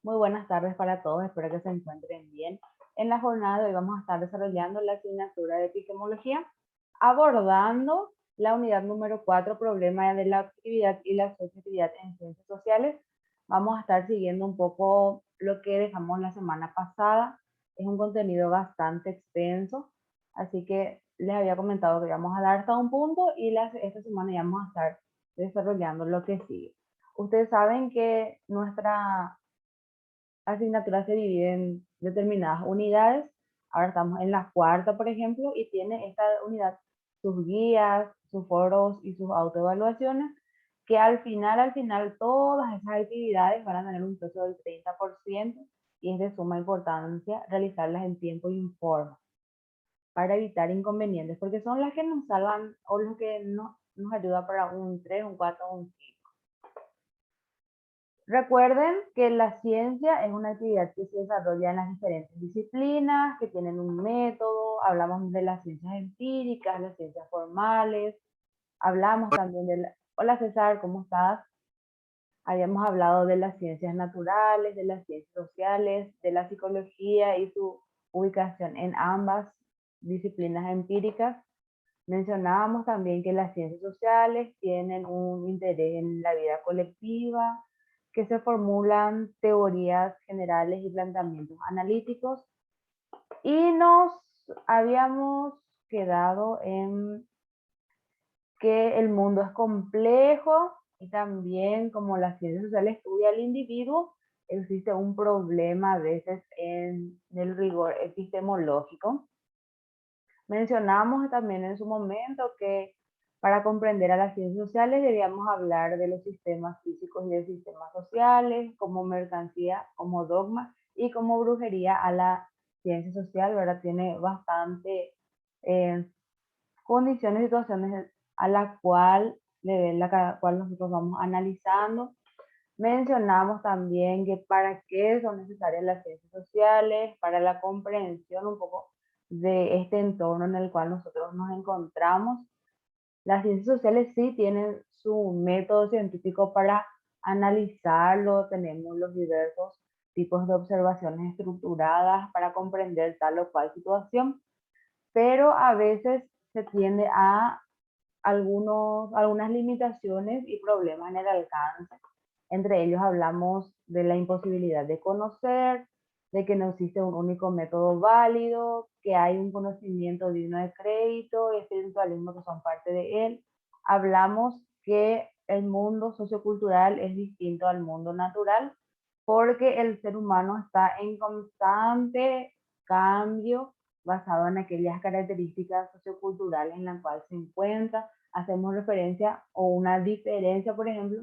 Muy buenas tardes para todos, espero que se encuentren bien. En la jornada de hoy vamos a estar desarrollando la asignatura de epistemología, abordando la unidad número 4, problema de la actividad y la subjetividad en ciencias sociales. Vamos a estar siguiendo un poco lo que dejamos la semana pasada. Es un contenido bastante extenso, así que les había comentado que íbamos a dar hasta un punto y esta semana ya vamos a estar desarrollando lo que sigue. Ustedes saben que nuestra asignaturas se dividen en determinadas unidades. Ahora estamos en la cuarta, por ejemplo, y tiene esta unidad sus guías, sus foros y sus autoevaluaciones, que al final, todas esas actividades van a tener un peso del 30% y es de suma importancia realizarlas en tiempo y en forma para evitar inconvenientes, porque son las que nos salvan o los que nos ayuda para un 3, un 4, un 5. Recuerden que la ciencia es una actividad que se desarrolla en las diferentes disciplinas, que tienen un método. Hablamos de las ciencias empíricas, las ciencias formales, hablamos también de la... Hola César, ¿cómo estás? Habíamos hablado de las ciencias naturales, de las ciencias sociales, de la psicología y su ubicación en ambas disciplinas empíricas. Mencionábamos también que las ciencias sociales tienen un interés en la vida colectiva, que se formulan teorías generales y planteamientos analíticos, y nos habíamos quedado en que el mundo es complejo y también como las ciencias sociales estudia al individuo, existe un problema a veces en el rigor epistemológico. Mencionamos también en su momento que para comprender a las ciencias sociales debíamos hablar de los sistemas físicos y de sistemas sociales, como mercancía, como dogma y como brujería a la ciencia social, ¿verdad? Tiene bastante eh, condiciones y situaciones a la cual nosotros vamos analizando. Mencionamos también que para qué son necesarias las ciencias sociales, para la comprensión un poco de este entorno en el cual nosotros nos encontramos. Las ciencias sociales sí tienen su método científico para analizarlo, tenemos los diversos tipos de observaciones estructuradas para comprender tal o cual situación, pero a veces se tiende a algunas limitaciones y problemas en el alcance. Entre ellos hablamos de la imposibilidad de conocer, de que no existe un único método válido, que hay un conocimiento digno de crédito, espiritualismo que son parte de él. Hablamos que el mundo sociocultural es distinto al mundo natural porque el ser humano está en constante cambio basado en aquellas características socioculturales en las cuales se encuentra. Hacemos referencia o una diferencia, por ejemplo,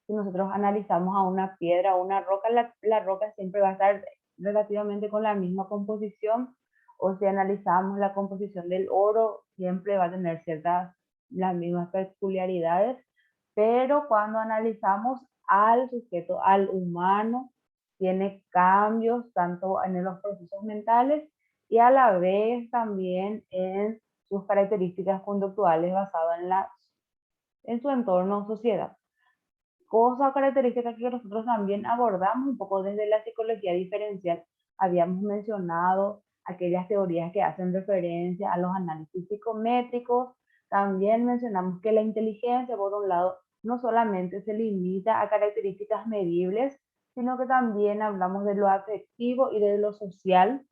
si nosotros analizamos a una piedra o una roca, la roca siempre va a estar relativamente con la misma composición, o si analizamos la composición del oro, siempre va a tener las mismas peculiaridades, pero cuando analizamos al sujeto, al humano, tiene cambios tanto en los procesos mentales y a la vez también en sus características conductuales basadas en su entorno sociedad. Cosa o característica que nosotros también abordamos un poco desde la psicología diferencial. Habíamos mencionado aquellas teorías que hacen referencia a los análisis psicométricos. También mencionamos que la inteligencia, por un lado, no solamente se limita a características medibles, sino que también hablamos de lo afectivo y de lo social.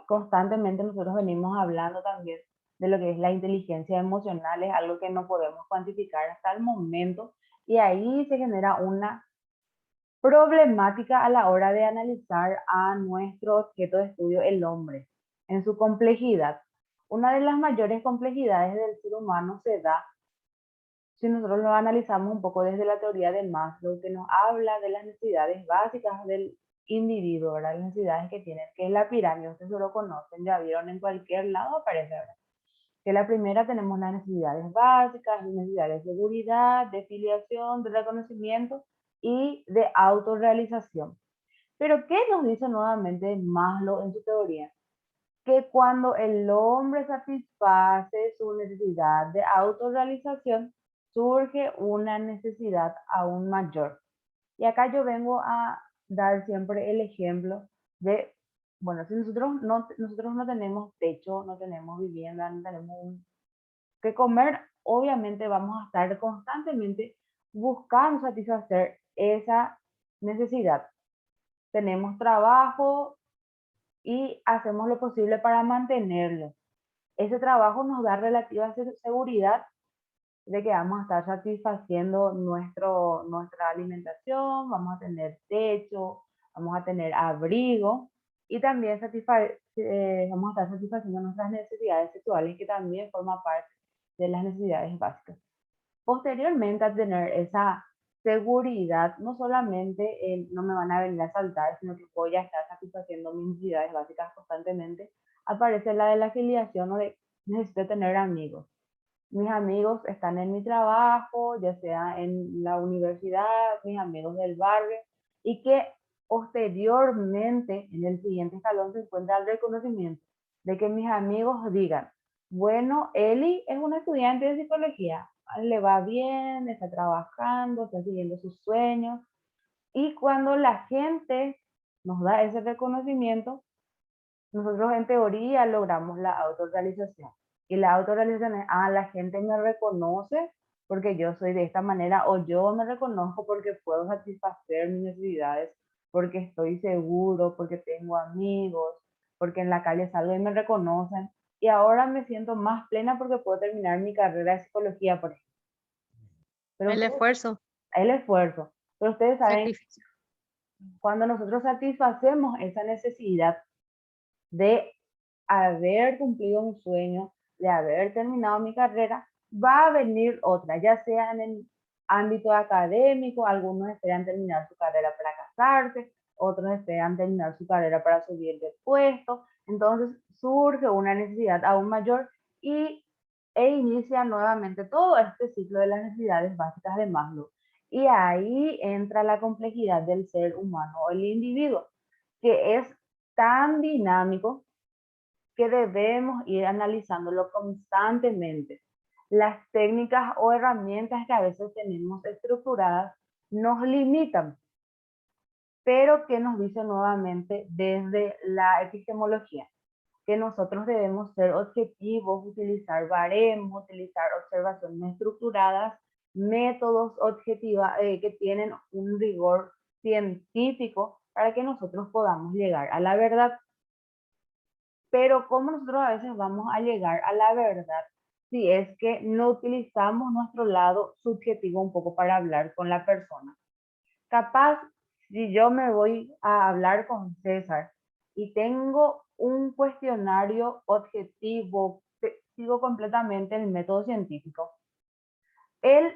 Constantemente nosotros venimos hablando también de lo que es la inteligencia emocional, es algo que no podemos cuantificar hasta el momento, y ahí se genera una problemática a la hora de analizar a nuestro objeto de estudio, el hombre, en su complejidad. Una de las mayores complejidades del ser humano se da si nosotros lo analizamos un poco desde la teoría de Maslow, que nos habla de las necesidades básicas del individuo, ¿verdad? Las necesidades que tienen, que es la pirámide, ustedes lo conocen, ya vieron en cualquier lado, aparece, ¿verdad? Que la primera tenemos las necesidades básicas, las necesidades de seguridad, de filiación, de reconocimiento y de autorrealización. Pero ¿qué nos dice nuevamente Maslow en su teoría? Que cuando el hombre satisface su necesidad de autorrealización, surge una necesidad aún mayor. Y acá yo vengo a dar siempre el ejemplo de, bueno, si nosotros no tenemos techo, no tenemos vivienda, no tenemos que comer, obviamente vamos a estar constantemente buscando satisfacer esa necesidad. Tenemos trabajo y hacemos lo posible para mantenerlo. Ese trabajo nos da relativa seguridad de que vamos a estar satisfaciendo nuestra alimentación, vamos a tener techo, vamos a tener abrigo y también vamos a estar satisfaciendo nuestras necesidades sexuales, que también forma parte de las necesidades básicas. Posteriormente a tener esa seguridad, no solamente no me van a venir a asaltar, sino que voy a estar satisfaciendo mis necesidades básicas constantemente, aparece la de la afiliación o de necesito tener amigos. Mis amigos están en mi trabajo, ya sea en la universidad, mis amigos del barrio, y que posteriormente, en el siguiente escalón, se encuentra el reconocimiento de que mis amigos digan, bueno, Eli es una estudiante de psicología, le va bien, está trabajando, está siguiendo sus sueños, y cuando la gente nos da ese reconocimiento, nosotros en teoría logramos la autorrealización. Y la autorrealización es, la gente me reconoce porque yo soy de esta manera, o yo me reconozco porque puedo satisfacer mis necesidades, porque estoy seguro, porque tengo amigos, porque en la calle salgo y me reconocen. Y ahora me siento más plena porque puedo terminar mi carrera de psicología, por ejemplo. Pero El ustedes, esfuerzo, el esfuerzo. Pero ustedes saben, sacrificio. cuando nosotros satisfacemos esa necesidad de haber cumplido un sueño, de haber terminado mi carrera, va a venir otra, ya sea en el ámbito académico, algunos esperan terminar su carrera para casarse, otros esperan terminar su carrera para subir de puesto, entonces surge una necesidad aún mayor e inicia nuevamente todo este ciclo de las necesidades básicas de Maslow. Y ahí entra la complejidad del ser humano o el individuo, que es tan dinámico que debemos ir analizándolo constantemente. Las técnicas o herramientas que a veces tenemos estructuradas nos limitan, pero que nos dice nuevamente desde la epistemología que nosotros debemos ser objetivos, utilizar baremos, utilizar observaciones estructuradas, métodos que tienen un rigor científico para que nosotros podamos llegar a la verdad. Pero ¿cómo nosotros a veces vamos a llegar a la verdad si es que no utilizamos nuestro lado subjetivo un poco para hablar con la persona? Capaz, si yo me voy a hablar con César y tengo un cuestionario objetivo, sigo completamente el método científico, él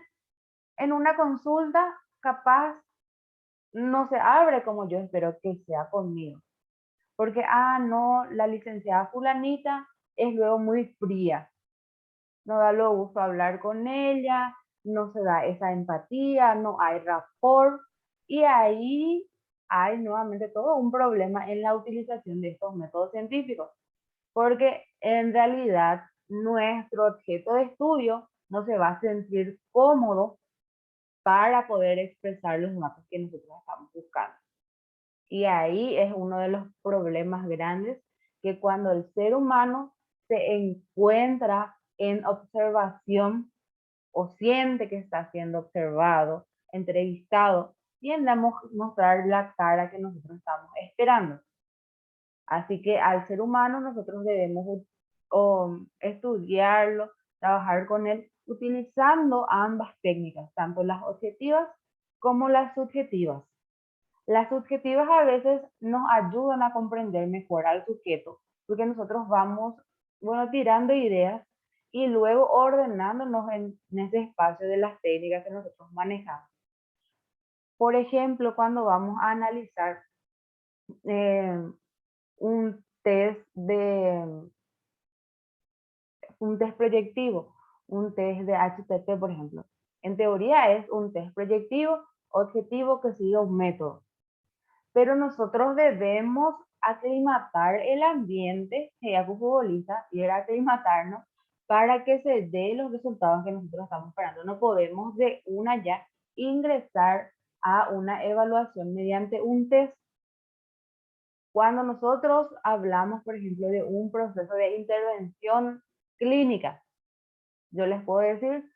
en una consulta capaz no se abre como yo espero que sea conmigo. Porque, no, la licenciada fulanita es luego muy fría, no da lo gusto hablar con ella, no se da esa empatía, no hay rapport, y ahí hay nuevamente todo un problema en la utilización de estos métodos científicos, porque en realidad nuestro objeto de estudio no se va a sentir cómodo para poder expresar los datos que nosotros estamos buscando. Y ahí es uno de los problemas grandes, que cuando el ser humano se encuentra en observación o siente que está siendo observado, entrevistado, tiende a mostrar la cara que nosotros estamos esperando. Así que al ser humano nosotros debemos estudiarlo, trabajar con él, utilizando ambas técnicas, tanto las objetivas como las subjetivas. Las subjetivas a veces nos ayudan a comprender mejor al sujeto, porque nosotros vamos, bueno, tirando ideas y luego ordenándonos en ese espacio de las técnicas que nosotros manejamos. Por ejemplo, cuando vamos a analizar eh, un test un test proyectivo, un test de HTT, por ejemplo. En teoría es un test proyectivo objetivo que sigue un método, pero nosotros debemos aclimatar el ambiente, ella como futbolista, y era aclimatarnos para que se dé los resultados que nosotros estamos esperando. No podemos de una ya ingresar a una evaluación mediante un test. Cuando nosotros hablamos, por ejemplo, de un proceso de intervención clínica, yo les puedo decir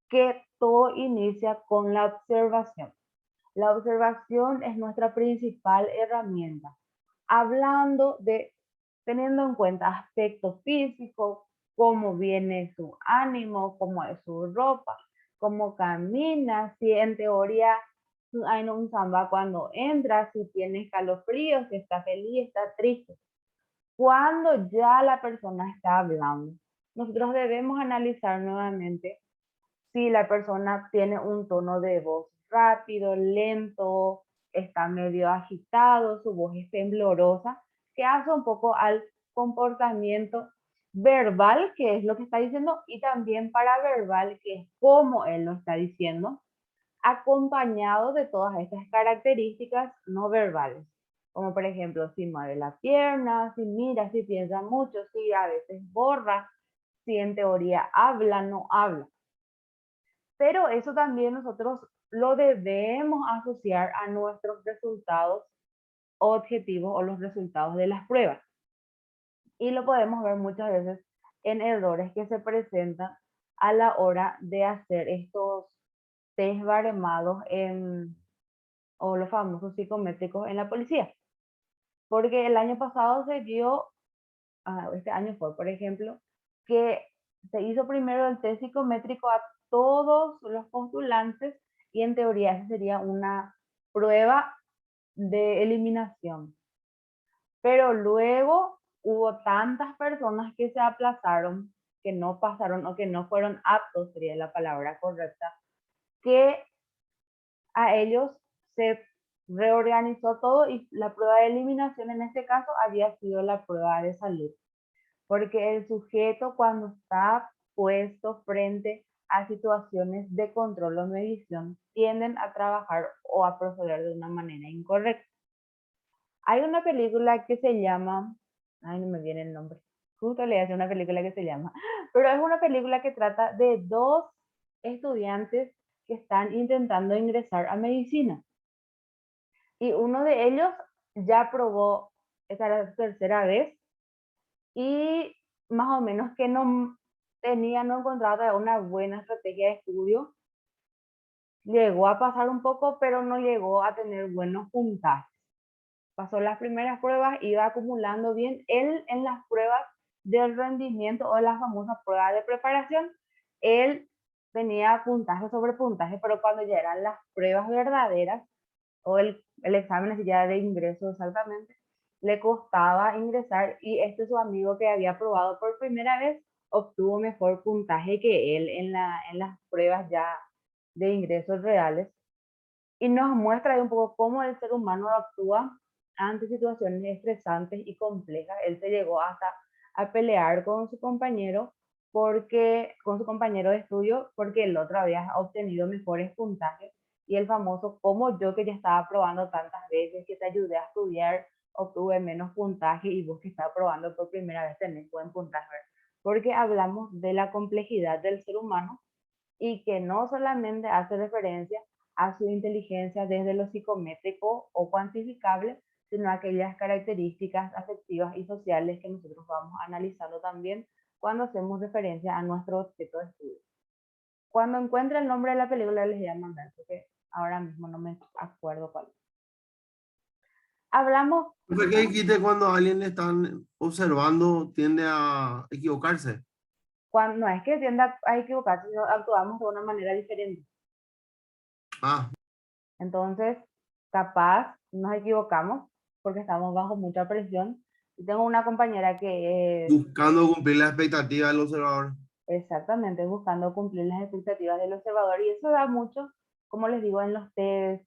que todo inicia con la observación. La observación es nuestra principal herramienta. Hablando de, teniendo en cuenta aspectos físicos, cómo viene su ánimo, cómo es su ropa, cómo camina, si en teoría hay un samba cuando entra, si tiene escalofríos, si está feliz, está triste. Cuando ya la persona está hablando, nosotros debemos analizar nuevamente si la persona tiene un tono de voz rápido, lento, está medio agitado, su voz es temblorosa, que hace un poco al comportamiento verbal, que es lo que está diciendo, y también paraverbal, que es cómo él lo está diciendo, acompañado de todas estas características no verbales, como por ejemplo si mueve la pierna, si mira, si piensa mucho, si a veces borra, si en teoría habla, no habla. Pero eso también nosotros lo debemos asociar a nuestros resultados objetivos o los resultados de las pruebas. Y lo podemos ver muchas veces en errores que se presentan a la hora de hacer estos test baremados o los famosos psicométricos en la policía. Porque el año pasado se dio, este año fue, por ejemplo, que se hizo primero el test psicométrico a todos los postulantes y en teoría esa sería una prueba de eliminación. Pero luego hubo tantas personas que se aplazaron, que no pasaron o que no fueron aptos, sería la palabra correcta, que a ellos se reorganizó todo y la prueba de eliminación en este caso había sido la prueba de salud. Porque el sujeto cuando está puesto frente a situaciones de control o medición tienden a trabajar o a proceder de una manera incorrecta. Hay una película que se llama, ay, no me viene el nombre, justo le hace una película que se llama, pero es una película que trata de dos estudiantes que están intentando ingresar a medicina. Y uno de ellos ya probó, esta era la tercera vez, y más o menos que no tenía, no encontraba una buena estrategia de estudio. Llegó a pasar un poco, pero no llegó a tener buenos puntajes. Pasó las primeras pruebas, iba acumulando bien. Él en las pruebas del rendimiento o las famosas pruebas de preparación, él tenía puntaje sobre puntaje, pero cuando ya eran las pruebas verdaderas o el examen así ya de ingreso exactamente, le costaba ingresar y este su amigo que había probado por primera vez obtuvo mejor puntaje que él en las pruebas ya de ingresos reales y nos muestra un poco cómo el ser humano actúa ante situaciones estresantes y complejas. Él se llegó hasta a pelear con su compañero con su compañero de estudio porque el otro había obtenido mejores puntajes y el famoso como yo que ya estaba probando tantas veces, que te ayudé a estudiar, obtuve menos puntaje y vos que estás probando por primera vez tenés buen puntaje. Porque hablamos de la complejidad del ser humano y que no solamente hace referencia a su inteligencia desde lo psicométrico o cuantificable, sino a aquellas características afectivas y sociales que nosotros vamos analizando también cuando hacemos referencia a nuestro objeto de estudio. Cuando encuentre el nombre de la película les voy a mandar, porque ahora mismo no me acuerdo cuál. Hablamos... ¿Por qué dijiste cuando alguien le están observando tiende a equivocarse? Cuando, no es que tienda a equivocarse, sino actuamos de una manera diferente. Ah, Entonces, capaz nos equivocamos porque estamos bajo mucha presión. Y tengo una compañera que es buscando cumplir la expectativa del observador. exactamente buscando cumplir las expectativas del observador y eso da mucho, como les digo, en los test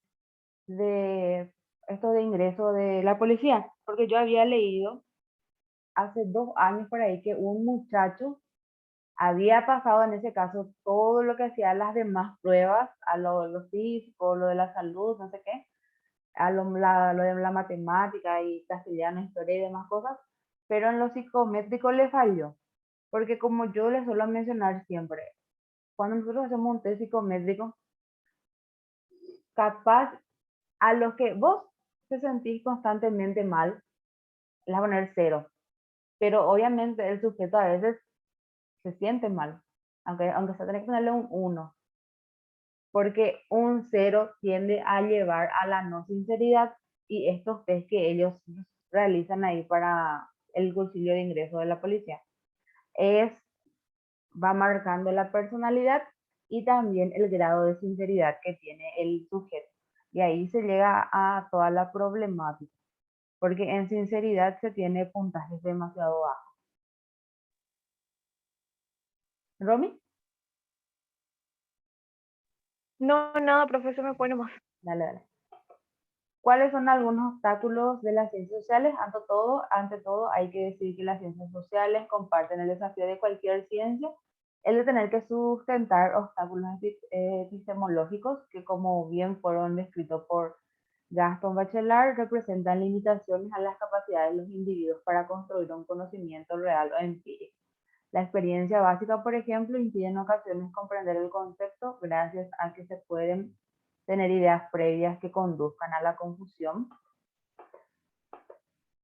de esto de ingreso de la policía, porque yo había leído hace 2 años por ahí que un muchacho había pasado en ese caso todo lo que hacía las demás pruebas, a lo físico, lo de la salud, no sé qué, lo de la matemática y castellano, historia y demás cosas, pero en lo psicométrico le falló, porque como yo les suelo mencionar siempre, cuando nosotros hacemos un test psicométrico, capaz A los que vos te sentís constantemente mal, le vas a poner 0. Pero obviamente el sujeto a veces se siente mal, aunque se tiene que ponerle un 1, porque un 0 tiende a llevar a la no sinceridad y estos test que ellos realizan ahí para el cursillo de ingreso de la policía es va marcando la personalidad y también el grado de sinceridad que tiene el sujeto. Y ahí se llega a toda la problemática, porque en sinceridad se tiene puntajes demasiado bajos. ¿Romy? No, nada, profesor, me pone más. Dale, dale. ¿Cuáles son algunos obstáculos de las ciencias sociales? Ante todo, hay que decir que las ciencias sociales comparten el desafío de cualquier ciencia, el de tener que sustentar obstáculos epistemológicos que, como bien fueron descritos por Gaston Bachelard, representan limitaciones a las capacidades de los individuos para construir un conocimiento real o empírico. La experiencia básica, por ejemplo, impide en ocasiones comprender el concepto gracias a que se pueden tener ideas previas que conduzcan a la confusión.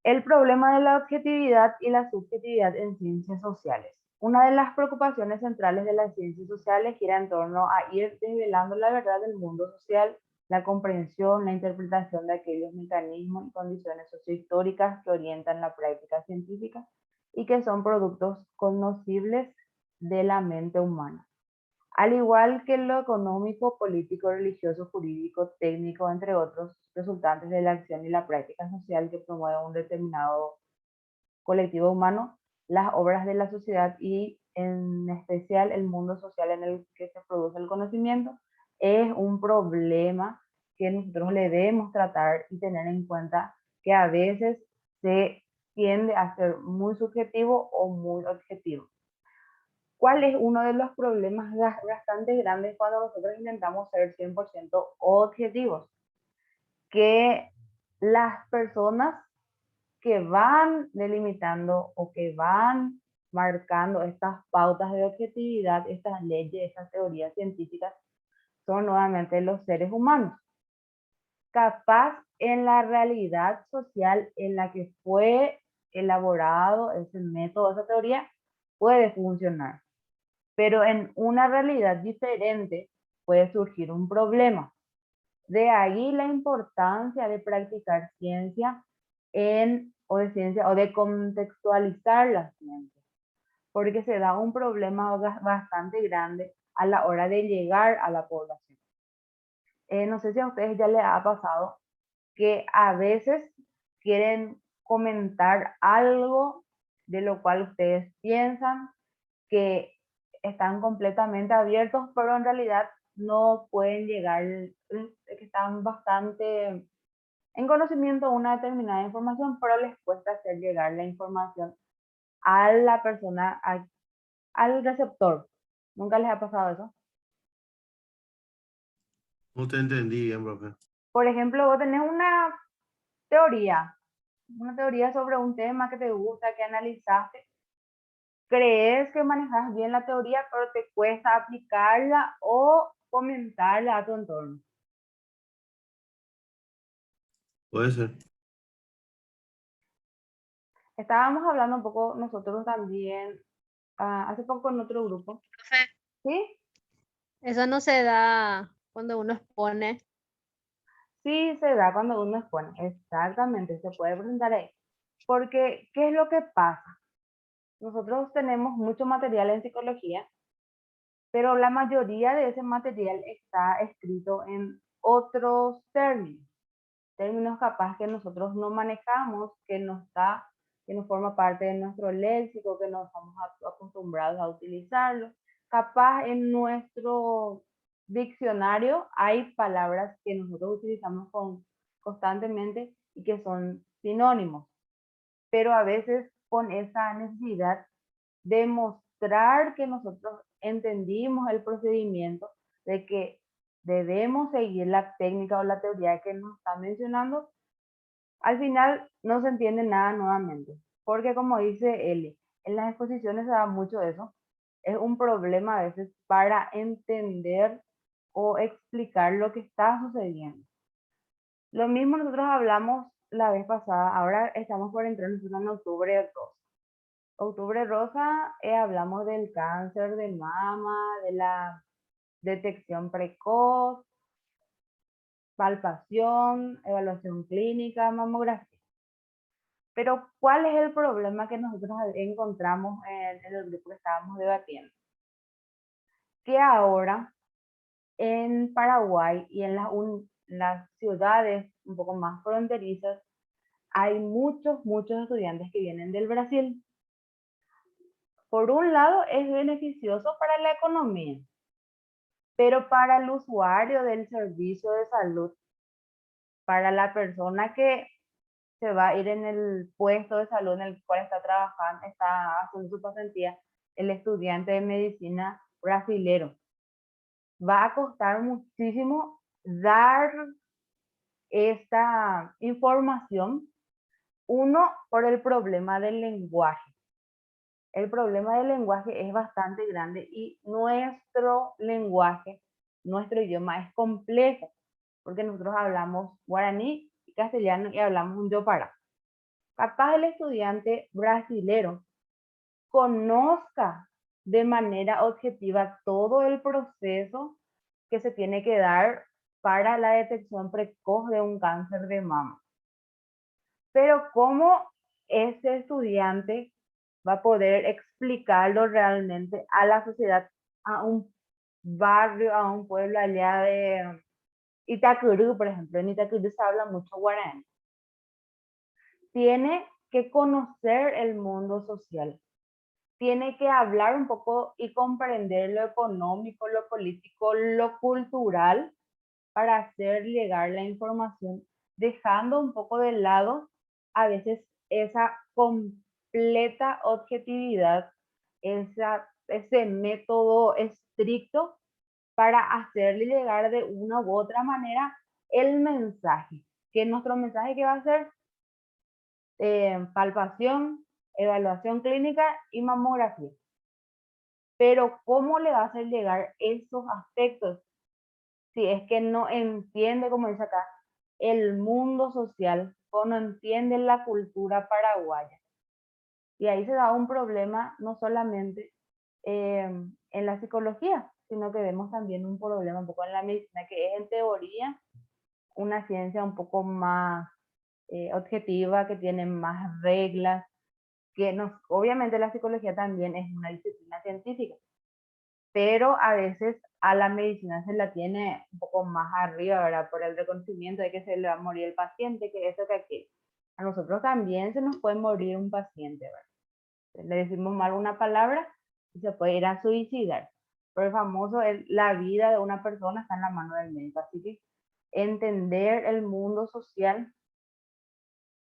El problema de la objetividad y la subjetividad en ciencias sociales. Una de las preocupaciones centrales de las ciencias sociales gira en torno a ir desvelando la verdad del mundo social, la comprensión, la interpretación de aquellos mecanismos y condiciones sociohistóricas que orientan la práctica científica y que son productos conocibles de la mente humana. Al igual que lo económico, político, religioso, jurídico, técnico, entre otros, resultantes de la acción y la práctica social que promueve un determinado colectivo humano, las obras de la sociedad y en especial el mundo social en el que se produce el conocimiento, es un problema que nosotros le debemos tratar y tener en cuenta que a veces se tiende a ser muy subjetivo o muy objetivo. ¿Cuál es uno de los problemas bastante grandes cuando nosotros intentamos ser 100% objetivos? Que las personas que van delimitando o que van marcando estas pautas de objetividad, estas leyes, estas teorías científicas, son nuevamente los seres humanos. Capaz en la realidad social en la que fue elaborado ese método, esa teoría, puede funcionar. Pero en una realidad diferente puede surgir un problema. De ahí la importancia de practicar ciencia o de contextualizar la ciencia, porque se da un problema bastante grande a la hora de llegar a la población. No sé si a ustedes ya les ha pasado que a veces quieren comentar algo de lo cual ustedes piensan que están completamente abiertos, pero en realidad no pueden llegar, que están bastante en conocimiento de una determinada información, pero les cuesta hacer llegar la información a la persona, al receptor. ¿Nunca les ha pasado eso? No te entendí bien, profe. Por ejemplo, vos tenés una teoría sobre un tema que te gusta, que analizaste, crees que manejas bien la teoría, pero te cuesta aplicarla o comentarla a tu entorno. Puede ser. Estábamos hablando un poco nosotros también, hace poco en otro grupo, Profe, ¿sí? eso no se da cuando uno expone. Sí, se da cuando uno expone, exactamente, se puede presentar ahí. Porque, ¿qué es lo que pasa? Nosotros tenemos mucho material en psicología, pero la mayoría de ese material está escrito en otros términos capaz que nosotros no manejamos, que no forma parte de nuestro léxico, que no estamos acostumbrados a utilizarlo. Capaz en nuestro diccionario hay palabras que nosotros utilizamos constantemente y que son sinónimos, pero a veces con esa necesidad de mostrar que nosotros entendimos el procedimiento, de que debemos seguir la técnica o la teoría que nos está mencionando, al final no se entiende nada nuevamente. Porque como dice Eli, en las exposiciones se da mucho eso. Es un problema a veces para entender o explicar lo que está sucediendo. Lo mismo nosotros hablamos la vez pasada, ahora estamos por entrar nosotros en octubre rosa. Octubre rosa, hablamos del cáncer de mama, de la detección precoz, palpación, evaluación clínica, mamografía. Pero, ¿cuál es el problema que nosotros encontramos en el grupo que estábamos debatiendo? Que ahora en Paraguay y en las ciudades un poco más fronterizas hay muchos estudiantes que vienen del Brasil. Por un lado es beneficioso para la economía, pero para el usuario del servicio de salud, para la persona que se va a ir en el puesto de salud en el cual está trabajando, está haciendo su pasantía, el estudiante de medicina brasilero, va a costar muchísimo dar esta información, uno, por el problema del lenguaje. El problema del lenguaje es bastante grande y nuestro lenguaje, nuestro idioma es complejo, porque nosotros hablamos guaraní y castellano y hablamos un yopara. Capaz el estudiante brasilero conozca de manera objetiva todo el proceso que se tiene que dar para la detección precoz de un cáncer de mama. Pero ¿cómo ese estudiante va a poder explicarlo realmente a la sociedad, a un barrio, a un pueblo allá de Itacurú, por ejemplo? En Itacurú se habla mucho guaraní. Tiene que conocer el mundo social, tiene que hablar un poco y comprender lo económico, lo político, lo cultural para hacer llegar la información, dejando un poco de lado a veces esa completa objetividad, ese método estricto para hacerle llegar de una u otra manera el mensaje, que nuestro mensaje que va a ser palpación, evaluación clínica y mamografía. Pero ¿cómo le va a hacer llegar esos aspectos si es que no entiende, como dice acá, el mundo social o no entiende la cultura paraguaya? Y ahí se da un problema no solamente en la psicología, sino que vemos también un problema un poco en la medicina, que es en teoría una ciencia un poco más objetiva, que tiene más reglas, que obviamente la psicología también es una disciplina científica, pero a veces a la medicina se la tiene un poco más arriba, ¿verdad? Por el reconocimiento de que se le va a morir el paciente, que eso, que aquello. A nosotros también se nos puede morir un paciente, ¿verdad? Le decimos mal una palabra y se puede ir a suicidar. Pero el famoso, la vida de una persona está en la mano del médico. Así que entender el mundo social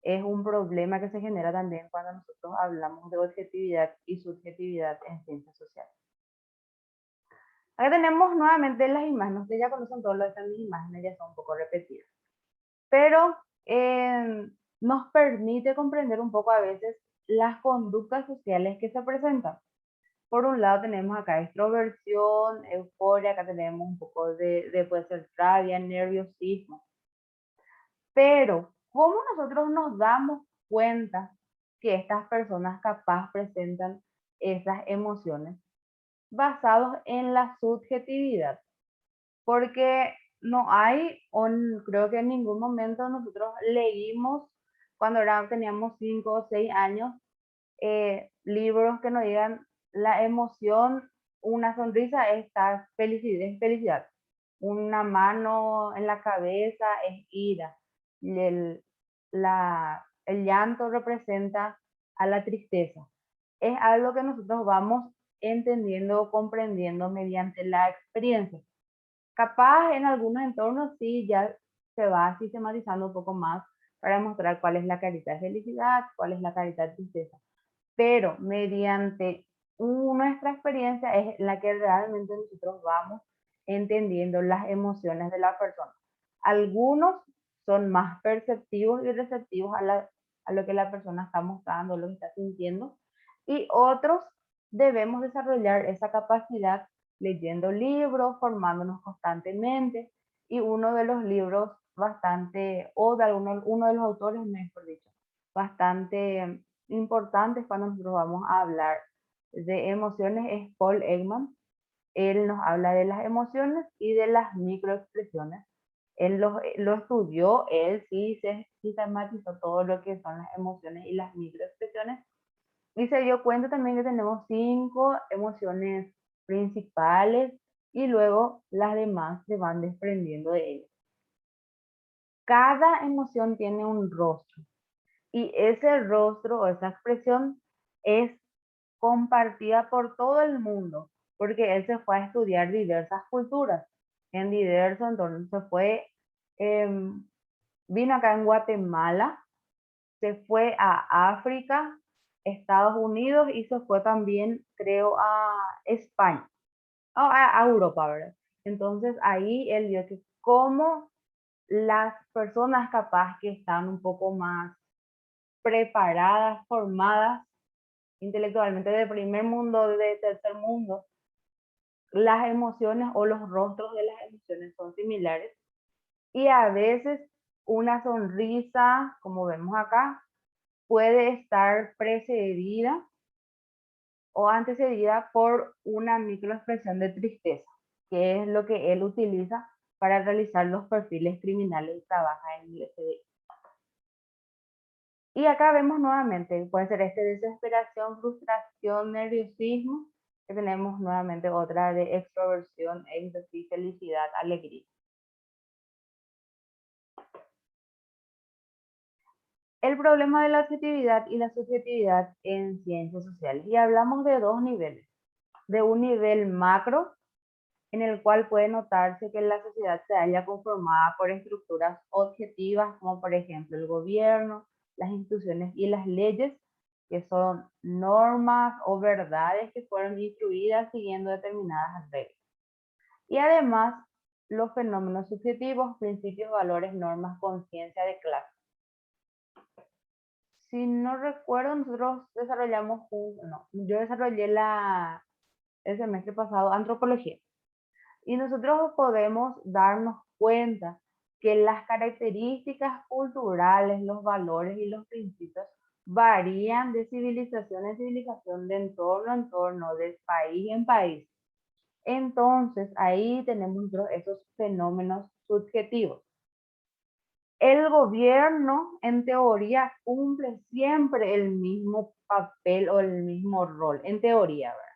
es un problema que se genera también cuando nosotros hablamos de objetividad y subjetividad en ciencias sociales. Acá tenemos nuevamente las imágenes. Ustedes ya conocen todas estas imágenes, ya son un poco repetidas. Pero nos permite comprender un poco a veces las conductas sociales que se presentan. Por un lado tenemos acá extroversión, euforia, acá tenemos un poco de puede ser rabia, nerviosismo. Pero, ¿cómo nosotros nos damos cuenta que estas personas capaz presentan esas emociones? Basados en la subjetividad, porque no hay, creo que en ningún momento nosotros leímos cuando teníamos 5 o 6 años, libros que nos digan la emoción, una sonrisa es felicidad, una mano en la cabeza es ira, el, el llanto representa a la tristeza. Es algo que nosotros vamos entendiendo o comprendiendo mediante la experiencia. Capaz en algunos entornos sí ya se va sistematizando un poco más para mostrar cuál es la carita de felicidad, cuál es la carita de tristeza. Pero mediante nuestra experiencia es la que realmente nosotros vamos entendiendo las emociones de la persona. Algunos son más perceptivos y receptivos a lo que la persona está mostrando, lo que está sintiendo, y otros debemos desarrollar esa capacidad leyendo libros, formándonos constantemente, y uno de los libros bastante, o de uno de los autores, mejor dicho, bastante importantes cuando nosotros vamos a hablar de emociones es Paul Ekman. Él nos habla de las emociones y de las microexpresiones. Él lo estudió, él sí se sistematizó todo lo que son las emociones y las microexpresiones. Y se dio cuenta también que tenemos 5 emociones principales y luego las demás se van desprendiendo de ellas. Cada emoción tiene un rostro y ese rostro o esa expresión es compartida por todo el mundo, porque él se fue a estudiar diversas culturas, en diversos entornos. Se fue, vino acá en Guatemala, se fue a África, Estados Unidos y se fue también, creo, a España, o a Europa, ¿verdad? Entonces ahí él vio que como las personas capaz que están un poco más preparadas, formadas intelectualmente de primer mundo, de tercer mundo, las emociones o los rostros de las emociones son similares y a veces una sonrisa, como vemos acá, puede estar precedida o antecedida por una microexpresión de tristeza, que es lo que él utiliza para realizar los perfiles criminales y trabaja en el FBI. Y acá vemos nuevamente, puede ser desesperación, frustración, nerviosismo, que tenemos nuevamente otra de extroversión, éxtasis, felicidad, alegría. El problema de la objetividad y la subjetividad en ciencias sociales. Y hablamos de 2 niveles. De un nivel macro, en el cual puede notarse que la sociedad se halla conformada por estructuras objetivas, como por ejemplo el gobierno, las instituciones y las leyes, que son normas o verdades que fueron instruidas siguiendo determinadas reglas. Y además, los fenómenos subjetivos, principios, valores, normas, conciencia de clase. Si no recuerdo, nosotros desarrollamos yo desarrollé el semestre pasado antropología. Y nosotros podemos darnos cuenta que las características culturales, los valores y los principios varían de civilización en civilización, de entorno en entorno, de país en país. Entonces, ahí tenemos esos fenómenos subjetivos. El gobierno, en teoría, cumple siempre el mismo papel o el mismo rol, en teoría, ¿verdad?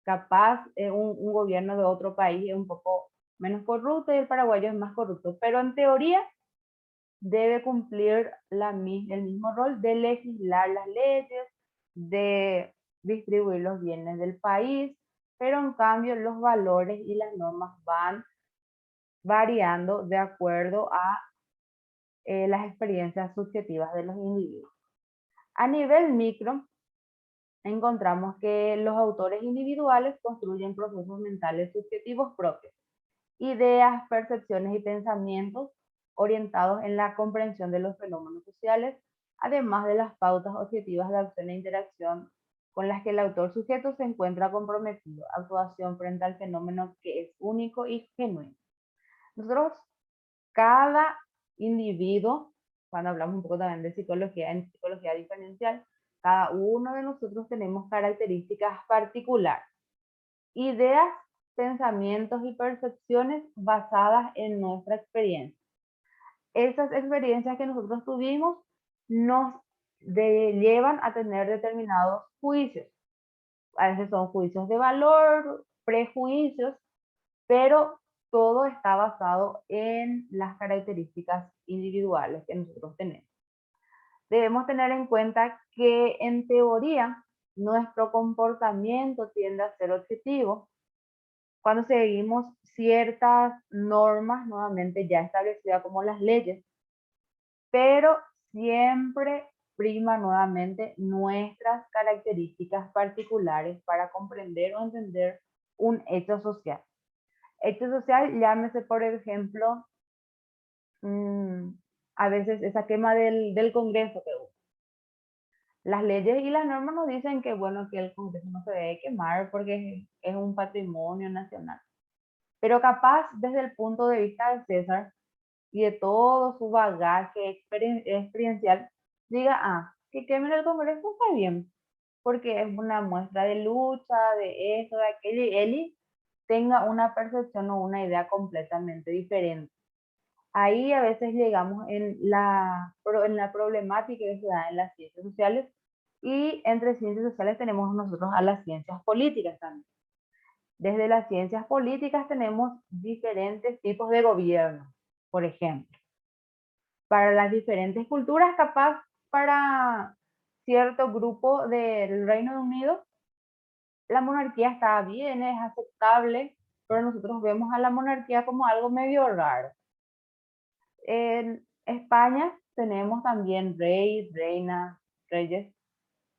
Capaz un gobierno de otro país es un poco menos corrupto y el paraguayo es más corrupto, pero en teoría debe cumplir el mismo rol de legislar las leyes, de distribuir los bienes del país, pero en cambio los valores y las normas van variando de acuerdo a las experiencias subjetivas de los individuos. A nivel micro, encontramos que los autores individuales construyen procesos mentales subjetivos propios, ideas, percepciones y pensamientos orientados en la comprensión de los fenómenos sociales, además de las pautas objetivas de acción e interacción con las que el autor sujeto se encuentra comprometido, actuación frente al fenómeno que es único y genuino. Nosotros, cada individuo, cuando hablamos un poco también de psicología, en psicología diferencial, cada uno de nosotros tenemos características particulares, ideas, pensamientos y percepciones basadas en nuestra experiencia. Esas experiencias que nosotros tuvimos nos llevan a tener determinados juicios. A veces son juicios de valor, prejuicios, pero todo está basado en las características individuales que nosotros tenemos. Debemos tener en cuenta que en teoría nuestro comportamiento tiende a ser objetivo cuando seguimos ciertas normas nuevamente ya establecidas como las leyes, pero siempre prima nuevamente nuestras características particulares para comprender o entender un hecho social. Hecho social, llámese por ejemplo, a veces esa quema del Congreso que hubo. Las leyes y las normas nos dicen que, bueno, que el Congreso no se debe quemar porque es un patrimonio nacional. Pero capaz, desde el punto de vista de César, y de todo su bagaje experiencial, diga, que quemen el Congreso está bien, porque es una muestra de lucha, de esto, de aquello, y Eli tenga una percepción o una idea completamente diferente. Ahí a veces llegamos en la problemática que se da en las ciencias sociales, y entre ciencias sociales tenemos nosotros a las ciencias políticas también. Desde las ciencias políticas tenemos diferentes tipos de gobierno, por ejemplo. Para las diferentes culturas, capaz para cierto grupo del Reino Unido, la monarquía está bien, es aceptable, pero nosotros vemos a la monarquía como algo medio raro. En España tenemos también rey, reina, reyes.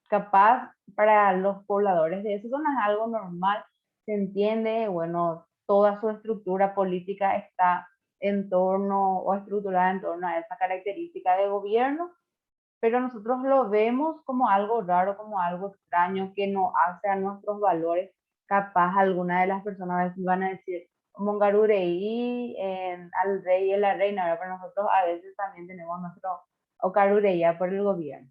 Capaz para los pobladores de esa zona es algo normal, se entiende, bueno, toda su estructura política está en torno o estructurada en torno a esa característica de gobierno, pero nosotros lo vemos como algo raro, como algo extraño que no hace a nuestros valores. Capaz alguna de las personas van a decir Mongarureí al rey y a la reina, ¿verdad? Pero nosotros a veces también tenemos nuestro Ocarureía por el gobierno.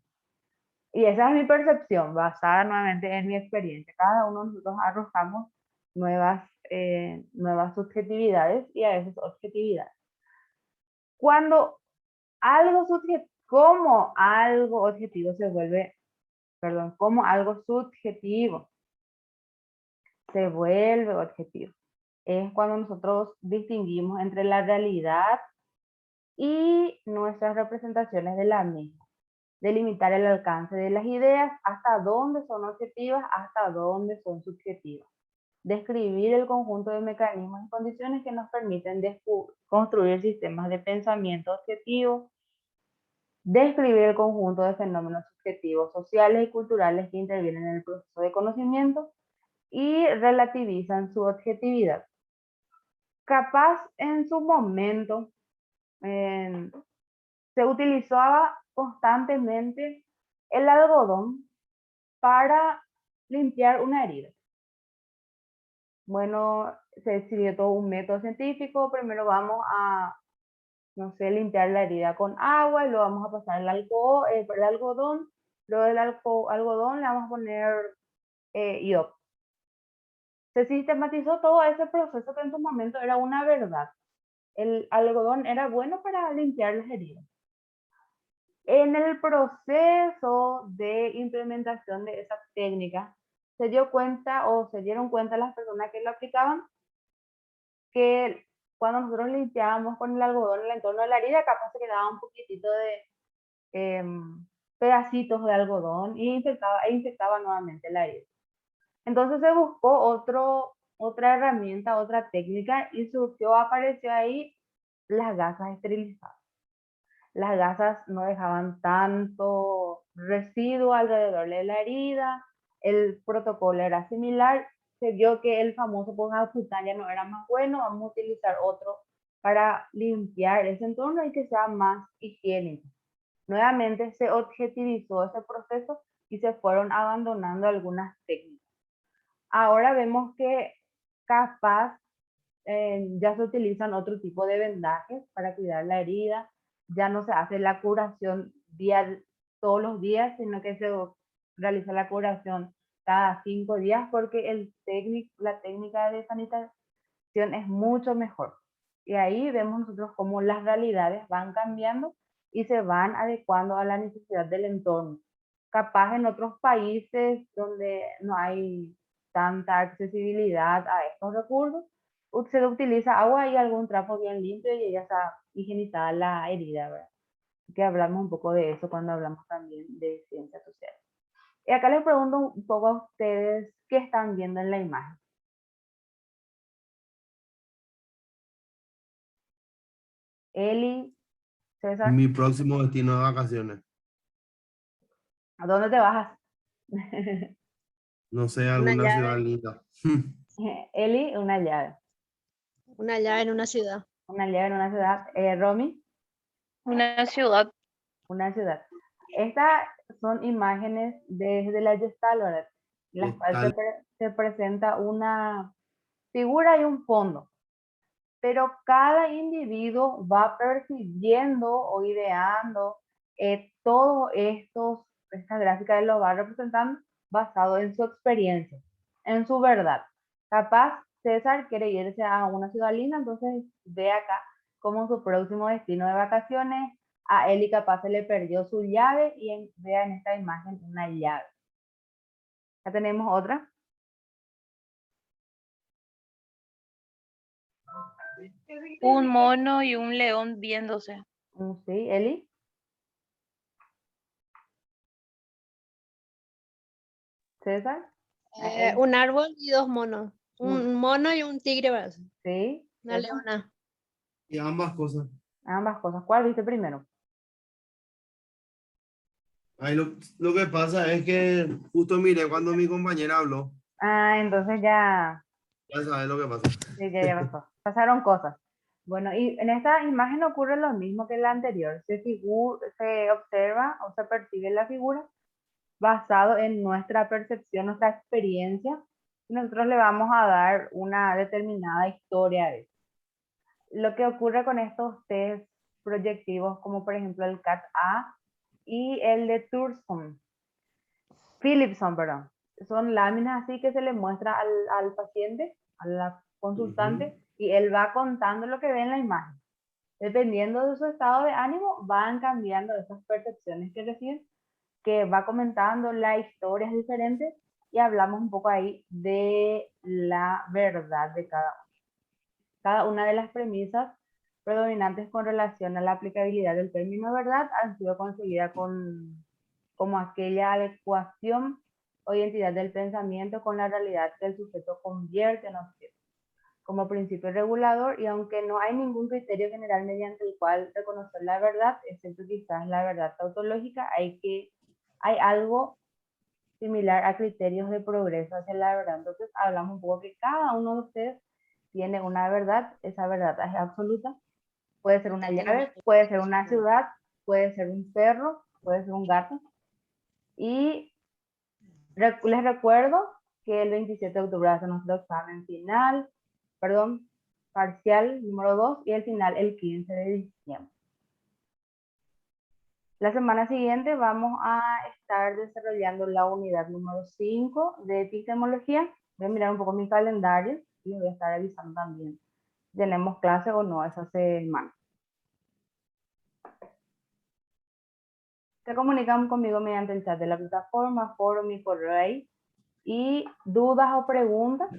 Y esa es mi percepción, basada nuevamente en mi experiencia. Cada uno de nosotros arrojamos nuevas subjetividades y a veces objetividades. Cuando como algo objetivo se vuelve, como algo subjetivo se vuelve objetivo, es cuando nosotros distinguimos entre la realidad y nuestras representaciones de la misma. Delimitar el alcance de las ideas, hasta dónde son objetivas, hasta dónde son subjetivas. Describir el conjunto de mecanismos y condiciones que nos permiten construir sistemas de pensamiento objetivo. Describir el conjunto de fenómenos subjetivos, sociales y culturales que intervienen en el proceso de conocimiento y relativizan su objetividad. Capaz en su momento se utilizaba constantemente el algodón para limpiar una herida. Bueno, se decidió todo un método científico. Primero vamos a, no sé, limpiar la herida con agua y luego vamos a pasar el algodón. Luego del algodón le vamos a poner yodo. Se sistematizó todo ese proceso que en su momento era una verdad. El algodón era bueno para limpiar las heridas. En el proceso de implementación de esas técnicas, se dio cuenta o se dieron cuenta las personas que lo aplicaban que cuando nosotros limpiábamos con el algodón en el entorno de la herida, capaz se quedaba un poquitito de pedacitos de algodón y infectaba nuevamente la herida. Entonces se buscó otra herramienta, otra técnica, y apareció ahí las gasas esterilizadas. Las gasas no dejaban tanto residuo alrededor de la herida, el protocolo era similar, se vio que el famoso Pojapután ya no era más bueno, vamos a utilizar otro para limpiar ese entorno y que sea más higiénico. Nuevamente se objetivizó ese proceso y se fueron abandonando algunas técnicas. Ahora vemos que capaz ya se utilizan otro tipo de vendajes para cuidar la herida, ya no se hace la curación todos los días, sino que se realiza la curación cada 5 días porque la técnica de sanitización es mucho mejor. Y ahí vemos nosotros cómo las realidades van cambiando y se van adecuando a la necesidad del entorno. Capaz en otros países donde no hay tanta accesibilidad a estos recursos, se utiliza agua y algún trapo bien limpio y ya está higienizada la herida, ¿verdad? Que hablamos un poco de eso cuando hablamos también de ciencias sociales. Y acá les pregunto un poco a ustedes qué están viendo en la imagen. Eli, César, Mi próximo destino de vacaciones. ¿a dónde te vas? No sé, Una alguna ciudad llave, linda. Eli, una llave. una llave en una ciudad. Una llave en una ciudad. Romy, Una ciudad. una ciudad. Estas son imágenes desde la Gestalt, ¿verdad? En las cuales se presenta una figura y un fondo. pero cada individuo va percibiendo o ideando esta gráfica lo va representando basado en su experiencia, en su verdad. Capaz César quiere irse a una ciudad linda, entonces ve acá como su próximo destino de vacaciones. A Eli capaz se le perdió su llave y vea en esta imagen una llave. Ya tenemos otra. Un mono y un león viéndose. Sí, Eli. César. Un árbol y dos monos. Un mono y un tigre, ¿verdad? Sí. Una César. leona. Y ambas cosas. Ambas cosas. ¿Cuál viste primero? Ahí lo que pasa es que justo miré cuando mi compañera habló. Ah, entonces ya, Ya sabes lo que pasa. sí, ya pasó. Pasaron cosas. Bueno, y en esta imagen ocurre lo mismo que en la anterior. Se observa o se percibe la figura basado en nuestra percepción, nuestra experiencia. Y nosotros le vamos a dar una determinada historia de eso. Lo que ocurre con estos test proyectivos, como por ejemplo el CAT-A y el de Philipson, perdón. Son láminas así que se le muestra al paciente, a la consultante, y él va contando lo que ve en la imagen. Dependiendo de su estado de ánimo, van cambiando esas percepciones que reciben, que va comentando las historias diferentes y hablamos un poco ahí de la verdad de cada una de las premisas predominantes con relación a la aplicabilidad del término verdad han sido conseguidas como aquella adecuación o identidad del pensamiento con la realidad que el sujeto convierte en objeto como principio regulador, y aunque no hay ningún criterio general mediante el cual reconocer la verdad, excepto quizás la verdad tautológica, hay algo similar a criterios de progreso hacia la verdad. Entonces hablamos un poco que cada uno de ustedes tiene una verdad, esa verdad es absoluta, puede ser una llave, puede ser una ciudad, puede ser un perro, puede ser un gato, y les recuerdo que el 27 de octubre hace nuestro examen final, parcial número 2 y el final el 15 de diciembre. La semana siguiente vamos a estar desarrollando la unidad número 5 de epistemología. Voy a mirar un poco mi calendario y les voy a estar avisando también si tenemos clase o no esa semana. Se comunican conmigo mediante el chat de la plataforma, foro, mi correo ahí. Y dudas o preguntas,